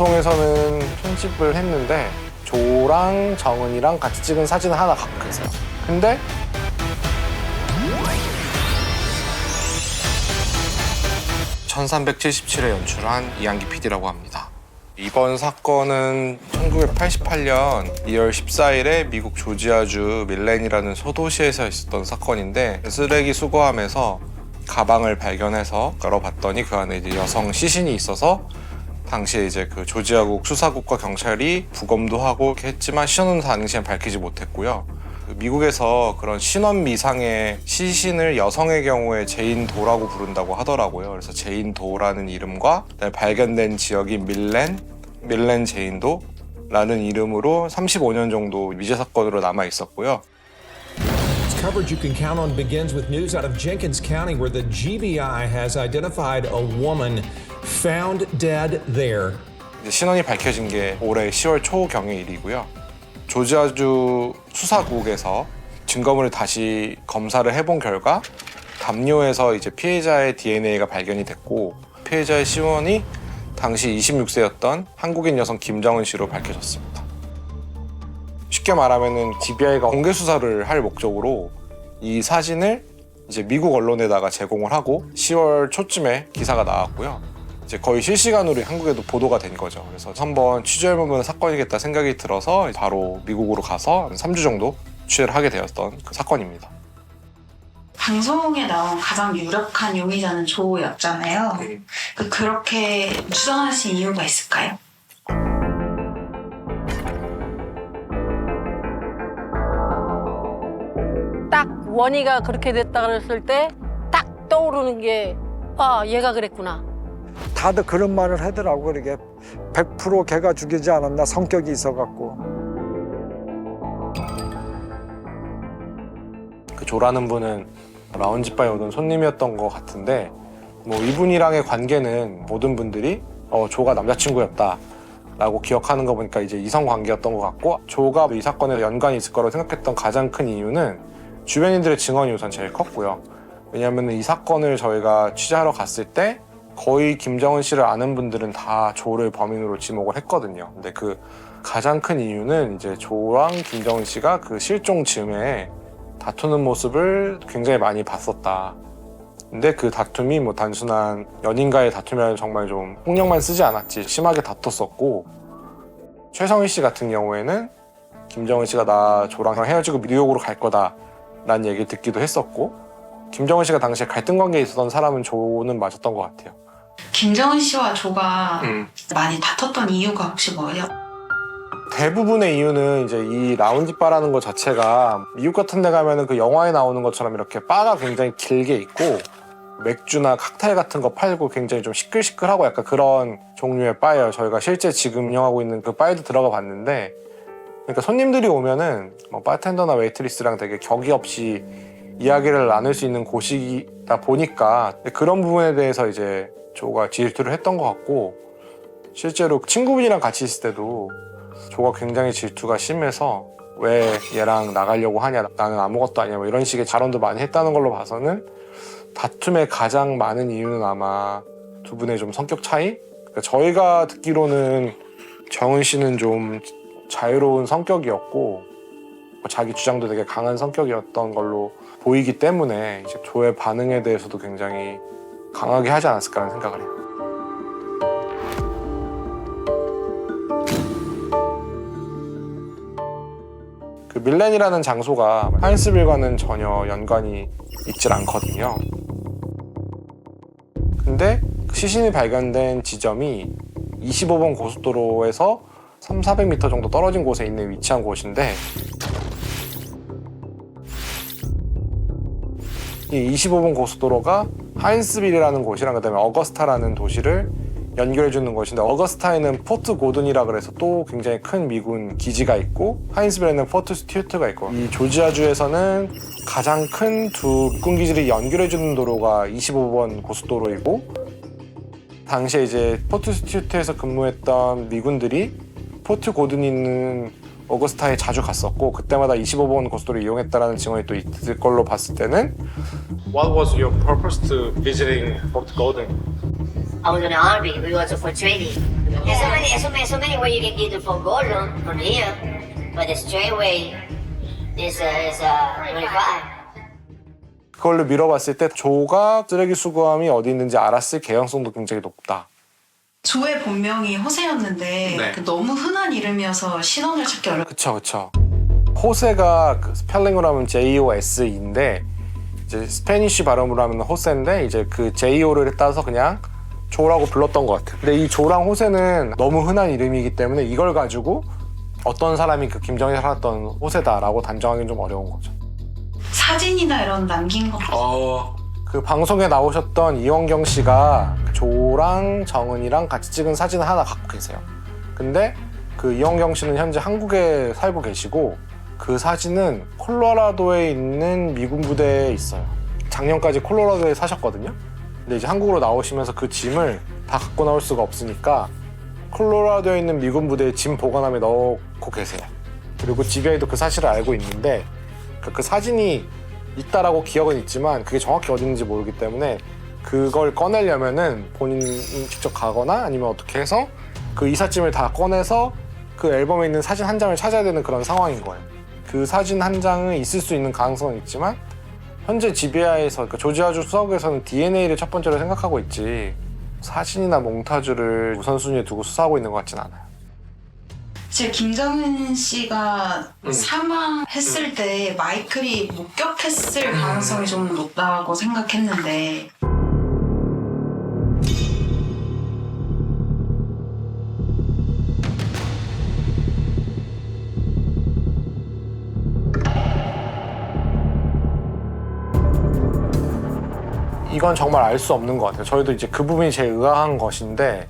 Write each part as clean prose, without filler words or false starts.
여성에서는 편집을 했는데 조랑 정은이랑 같이 찍은 사진을 하나 갖고 계세요. 근데 (1377에) 연출한 이한기 PD라고 합니다. 이번 사건은 1988년 2월 14일에 미국 조지아주 밀렌이라는 소도시에서 있었던 사건인데, 쓰레기 수거함에서 가방을 발견해서 열어봤더니 그 안에 이제 여성 시신이 있어서 당시에 이제 그 조지아국 수사국과 경찰이 부검도 하고 이렇게 했지만 신원은 당시엔 밝히지 못했고요. 미국에서 그런 신원 미상의 시신을 여성의 경우에 제인도라고 부른다고 하더라고요. 그래서 제인도라는 이름과 발견된 지역이 밀렌 제인도라는 이름으로 35년 정도 미제 사건으로 남아 있었고요. Coverage you can count on begins with news out of Jenkins County where the GBI has identified a woman found dead there. 신원이 밝혀진 게 올해 10월 초경의 일이고요. 조지아주 수사국에서 증거물을 다시 검사를 해본 결과 담요에서 이제 피해자의 DNA가 발견이 됐고, 피해자의 신원이 당시 26세였던 한국인 여성 김정은 씨로 밝혀졌습니다. 쉽게 말하면은 GBI가 공개 수사를 할 목적으로 이 사진을 이제 미국 언론에다가 제공을 하고 10월 초쯤에 기사가 나왔고요. 이제 거의 실시간으로 한국에도 보도가 된 거죠. 그래서 한번 취재해보면 사건이겠다 생각이 들어서 바로 미국으로 가서 한 3주 정도 취재를 하게 되었던 그 사건입니다. 방송에 나온 가장 유력한 용의자는 조였잖아요. 그렇게 추정하신 이유가 있을까요? 딱 원희가 그렇게 됐다 그랬을 때 딱 떠오르는 게 얘가 그랬구나. 다들 그런 말을 하더라고. 그러게 100% 걔가 죽이지 않았나, 성격이 있어갖고. 그 조라는 분은 라운지바에 오던 손님이었던 것 같은데, 뭐 이분이랑의 관계는 모든 분들이 조가 남자친구였다 라고 기억하는 거 보니까 이제 이성 관계였던 것 같고, 조가 이 사건에 연관이 있을 거라고 생각했던 가장 큰 이유는 주변인들의 증언이 우선 제일 컸고요. 왜냐하면 이 사건을 저희가 취재하러 갔을 때 거의 김정은 씨를 아는 분들은 다 조를 범인으로 지목을 했거든요. 근데 그 가장 큰 이유는 이제 조랑 김정은 씨가 그 실종 즈음에 다투는 모습을 굉장히 많이 봤었다. 근데 그 다툼이 뭐 단순한 연인과의 다툼이라면 정말 좀 폭력만 쓰지 않았지 심하게 다퉜었고, 최성희 씨 같은 경우에는 김정은 씨가 나 조랑 헤어지고 뉴욕으로 갈 거다 라는 얘기를 듣기도 했었고, 김정은 씨가 당시에 갈등 관계에 있었던 사람은 조는 맞았던 것 같아요. 김정은 씨와 조가 많이 다퉜던 이유가 혹시 뭐예요? 대부분의 이유는 이제 이 라운지바라는 것 자체가 미국 같은 데 가면은 그 영화에 나오는 것처럼 이렇게 바가 굉장히 길게 있고 맥주나 칵테일 같은 거 팔고 굉장히 좀 시끌시끌하고 약간 그런 종류의 바예요. 저희가 실제 지금 운영하고 있는 그 바에도 들어가 봤는데, 그러니까 손님들이 오면은 뭐 바텐더나 웨이트리스랑 되게 격이 없이 이야기를 나눌 수 있는 곳이다 보니까 그런 부분에 대해서 이제 조가 질투를 했던 것 같고, 실제로 친구분이랑 같이 있을 때도 조가 굉장히 질투가 심해서 왜 얘랑 나가려고 하냐, 나는 아무것도 아니야, 뭐 이런 식의 발언도 많이 했다는 걸로 봐서는 다툼의 가장 많은 이유는 아마 두 분의 좀 성격 차이? 그러니까 저희가 듣기로는 정은 씨는 좀 자유로운 성격이었고 자기 주장도 되게 강한 성격이었던 걸로 보이기 때문에 이제 조의 반응에 대해서도 굉장히 강하게 하지 않았을까라는 생각을 해요. 그 밀렌이라는 장소가 하인스빌과는 전혀 연관이 있질 않거든요. 근데 그 시신이 발견된 지점이 25번 고속도로에서 300~400m 정도 떨어진 곳에 있는 위치한 곳인데, 이 25번 고속도로가 하인스빌이라는 곳이랑 그다음에 어거스타라는 도시를 연결해주는 곳인데, 어거스타에는 포트 고든이라 그래서 또 굉장히 큰 미군 기지가 있고, 하인스빌에는 포트 스튜어트가 있고, 이 조지아주에서는 가장 큰 두 미군 기지를 연결해주는 도로가 25번 고속도로이고, 당시에 이제 포트 스튜어트에서 근무했던 미군들이 포트 고든이 있는 어거스타에 자주 갔었고, 그때마다 25번 고속도로를 이용했다라는 증언이 또 있을 걸로 봤을 때는 What was your purpose to visiting Fort Golden? I was in the army. We was for training. There's so many ways you can get the phone gold from here, but the straight way is 25. 그걸로 밀어봤을 때 조가 쓰레기 수거함이 어디 있는지 알았을 개연성도 굉장히 높다. 조의 본명이 호세였는데 네. 그 너무 흔한 이름이어서 신원을 찾기 어렵. 그쵸. 호세가 그 스펠링으로 하면 JOS인데 이제 스페니쉬 발음으로 하면 호세인데 이제 그 JO를 따서 그냥 조라고 불렀던 것 같아요. 근데 이 조랑 호세는 너무 흔한 이름이기 때문에 이걸 가지고 어떤 사람이 그 김정일이 살았던 호세다라고 단정하기는 좀 어려운 거죠. 사진이나 이런 남긴 거. 그 방송에 나오셨던 이원경 씨가 조랑 정은이랑 같이 찍은 사진을 하나 갖고 계세요. 근데 그 이원경 씨는 현재 한국에 살고 계시고 그 사진은 콜로라도에 있는 미군 부대에 있어요. 작년까지 콜로라도에 사셨거든요. 근데 이제 한국으로 나오시면서 그 짐을 다 갖고 나올 수가 없으니까 콜로라도에 있는 미군 부대에 짐 보관함에 넣고 계세요. 그리고 GBI도 그 사실을 알고 있는데 그 사진이 있다라고 기억은 있지만 그게 정확히 어디 있는지 모르기 때문에 그걸 꺼내려면은 본인이 직접 가거나 아니면 어떻게 해서 그 이삿짐을 다 꺼내서 그 앨범에 있는 사진 한 장을 찾아야 되는 그런 상황인 거예요. 그 사진 한 장은 있을 수 있는 가능성은 있지만 현재 GBI에서 그러니까 조지아주 수사국에서는 DNA를 첫 번째로 생각하고 있지 사진이나 몽타주를 우선순위에 두고 수사하고 있는 것 같진 않아요. 제 김정은 씨가 사망했을 때 마이클이 목격했을 가능성이 좀 높다고 생각했는데 이건 정말 알 수 없는 것 같아요. 저희도 이제 그 부분이 제일 의아한 것인데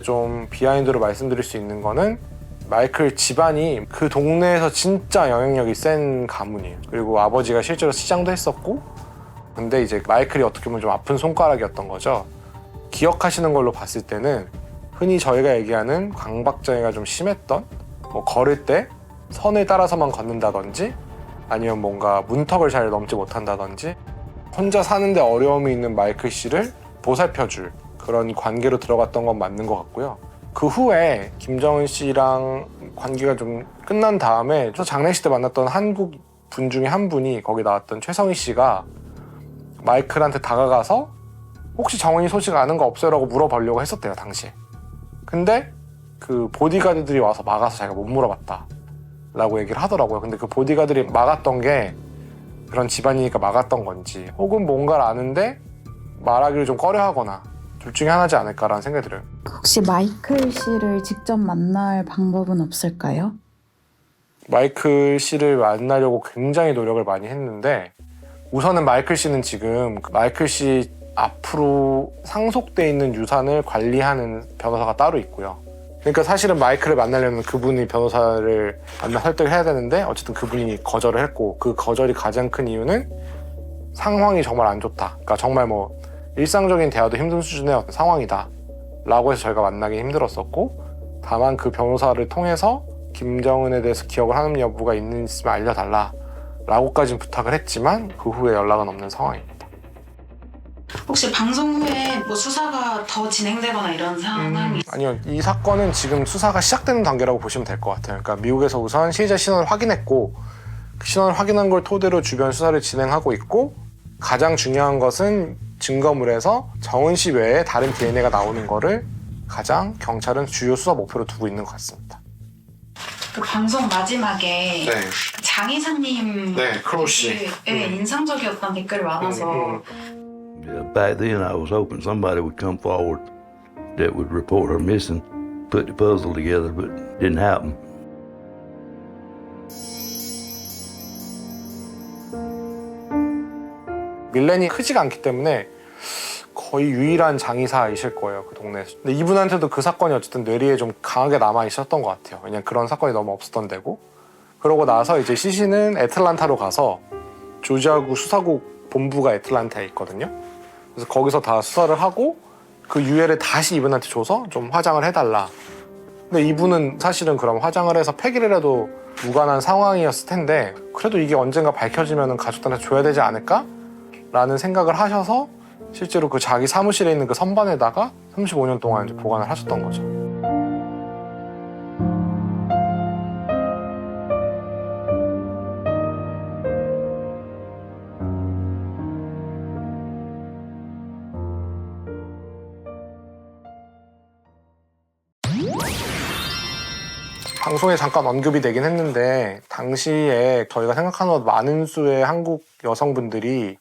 좀 비하인드로 말씀드릴 수 있는 거는 마이클 집안이 그 동네에서 진짜 영향력이 센 가문이에요. 그리고 아버지가 실제로 시장도 했었고 근데 이제 마이클이 어떻게 보면 좀 아픈 손가락이었던 거죠. 기억하시는 걸로 봤을 때는 흔히 저희가 얘기하는 강박장애가 좀 심했던 뭐 걸을 때 선을 따라서만 걷는다든지 아니면 뭔가 문턱을 잘 넘지 못한다든지 혼자 사는데 어려움이 있는 마이클 씨를 보살펴줄 그런 관계로 들어갔던 건 맞는 것 같고요. 그 후에 김정은 씨랑 관계가 좀 끝난 다음에 저 장례식 때 만났던 한국 분 중에 한 분이 거기 나왔던 최성희 씨가 마이클한테 다가가서 혹시 정은이 소식 아는 거 없어요? 라고 물어보려고 했었대요, 당시에. 근데 그 보디가드들이 와서 막아서 자기가 못 물어봤다 라고 얘기를 하더라고요. 근데 그 보디가드들이 막았던 게 그런 집안이니까 막았던 건지 혹은 뭔가를 아는데 말하기를 좀 꺼려하거나 둘 중에 하나지 않을까라는 생각이 들어요. 혹시 마이클 씨를 직접 만날 방법은 없을까요? 마이클 씨를 만나려고 굉장히 노력을 많이 했는데 우선은 마이클 씨는 지금 마이클 씨 앞으로 상속돼 있는 유산을 관리하는 변호사가 따로 있고요. 그러니까 사실은 마이클을 만나려면 그분이 변호사를 만나 설득을 해야 되는데 어쨌든 그분이 거절을 했고 그 거절이 가장 큰 이유는 상황이 정말 안 좋다. 그러니까 정말 뭐 일상적인 대화도 힘든 수준의 어떤 상황이다 라고 해서 저희가 만나기 힘들었었고 다만 그 변호사를 통해서 김정은에 대해서 기억을 하는 여부가 있으면 알려달라 라고까지는 부탁을 했지만 그 후에 연락은 없는 상황입니다. 혹시 방송 후에 뭐 수사가 더 진행되거나 이런 상황이 아니요. 이 사건은 지금 수사가 시작되는 단계라고 보시면 될 것 같아요. 그러니까 미국에서 우선 피해자 신원을 확인했고 그 신원을 확인한 걸 토대로 주변 수사를 진행하고 있고 가장 중요한 것은 증거물에서 정은 씨 외에 다른 DNA가 나오는 거를 가장 경찰은 주요 수사 목표로 두고 있는 것 같습니다. 그 방송 마지막에 네. 장 이사님 네, 크로우 씨. 인상적이었던 댓글이 많아서 Back then, I was hoping somebody would come forward that would report her missing, put the puzzle together, but it didn't happen. 밀렌이 크지가 않기 때문에 거의 유일한 장의사이실 거예요, 그 동네에서. 근데 이분한테도 그 사건이 어쨌든 뇌리에 좀 강하게 남아 있었던 것 같아요. 왜냐면 그런 사건이 너무 없었던 데고. 그러고 나서 이제 시신은 애틀란타로 가서 조지아구 수사국 본부가 애틀란타에 있거든요. 그래서 거기서 다 수사를 하고 그 유해를 다시 이분한테 줘서 좀 화장을 해달라. 근데 이분은 사실은 그럼 화장을 해서 폐기를 해도 무관한 상황이었을 텐데 그래도 이게 언젠가 밝혀지면 가족들한테 줘야 되지 않을까? 라는 생각을 하셔서 실제로 그 자기 사무실에 있는 그 선반에다가 35년 동안 이제 보관을 하셨던 거죠. 방송에 잠깐 언급이 되긴 했는데 당시에 저희가 생각하는 것 많은 수의 한국 여성분들이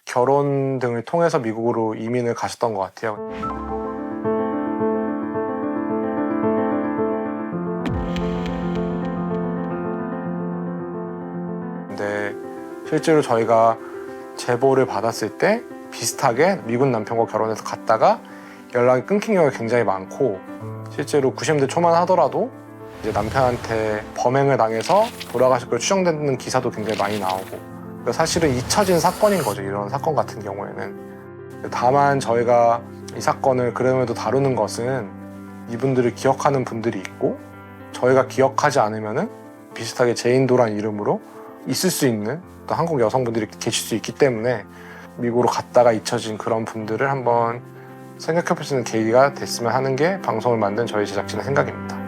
결혼 등을 통해서 미국으로 이민을 가셨던 것 같아요. 근데 실제로 저희가 제보를 받았을 때 비슷하게 미국 남편과 결혼해서 갔다가 연락이 끊긴 경우가 굉장히 많고 실제로 90대 초만 하더라도 이제 남편한테 범행을 당해서 돌아가실 걸 추정되는 기사도 굉장히 많이 나오고 사실은 잊혀진 사건인 거죠. 이런 사건 같은 경우에는. 다만 저희가 이 사건을 그럼에도 다루는 것은 이분들을 기억하는 분들이 있고 저희가 기억하지 않으면은 비슷하게 제인도란 이름으로 있을 수 있는 또 한국 여성분들이 계실 수 있기 때문에 미국으로 갔다가 잊혀진 그런 분들을 한번 생각해 볼 수 있는 계기가 됐으면 하는 게 방송을 만든 저희 제작진의 생각입니다.